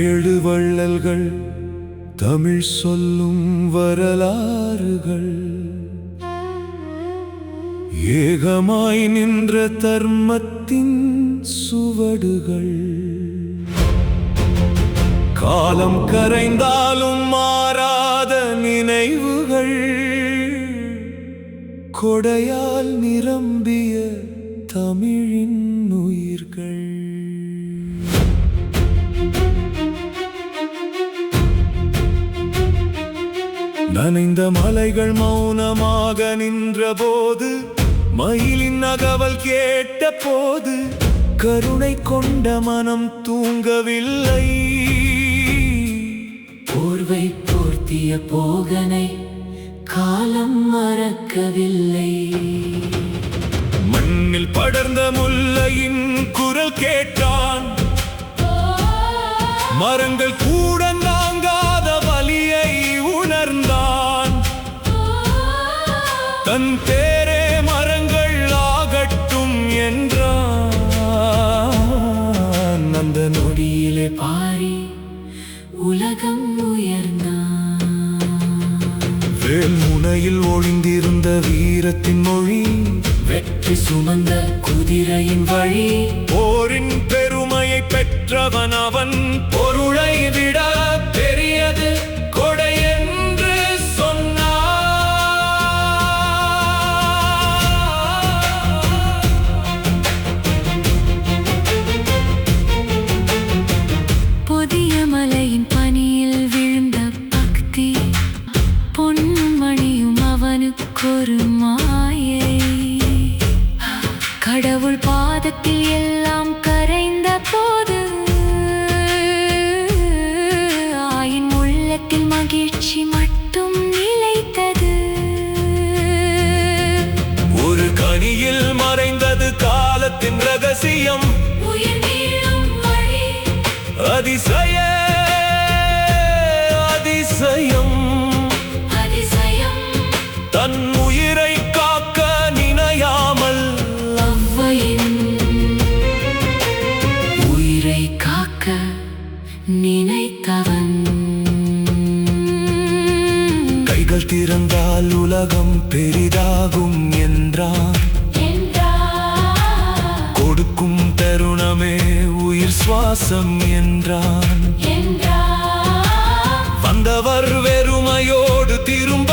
ஏழு வள்ளல்கள் தமிழ் சொல்லும் வரலாறுகள் ஏகமாய் நின்ற தர்மத்தின் சுவடுகள் காலம் கரைந்தாலும் மாறாத நினைவுகள் கொடையால் நிரம்பிய தமிழின் உயிர்கள். நனைந்த மலைகள் மௌனமாக நின்றபோது, மயிலின் அகவல் கேட்ட போது, கருணை கொண்ட மனம் தூங்கவில்லை. போர்வை போர்த்திய போகனை காலம் மறக்கவில்லை. மண்ணில் படர்ந்த முல்லையின் குரல் கேட்டான், மரங்கள் கூட நாங்காத வலியை உணர்ந்தான். தன் பேரே மரங்கள் ஆகட்டும் என்றான். அந்த நொடியிலே பாரி உலகம் உயர்ந்தான். வேல் முனையில் ஒளிந்திருந்த வீரத்தின் மொழி, வெற்றி சுமந்த குதிரையின் வழி. போரின் பெருமையை பெற்றவன் அவன், பொருளை விட பெரியது கொடை என்று சொன்னான். புதிய மலையின் பனியில் விழுந்த பக்தி, பொன்மணியும் அவனுக்கொரு மாயை. கடவுள் பாதத்தில் எல்லாம் கரைந்த போது, ஆயின் உள்ளத்தில் மகிழ்ச்சி மட்டும் நிலைத்தது. ஒரு கனியில் மறைந்தது காலத்தின் ரகசியம், உயிர் நீளும் வழி. அதிசய அதிசயம் அதிசயம் தன் உயிரை காக்க நினையாமல், அவ்வையின் உயிரை காக்க நினைத்தவன். கைகள் திறந்தால் உலகம் பெரிதாகும் என்றான். கொடுக்கும் தருணமே உயிர் சுவாசம் என்றான். வந்தவர் வெறுமையோடு திரும்ப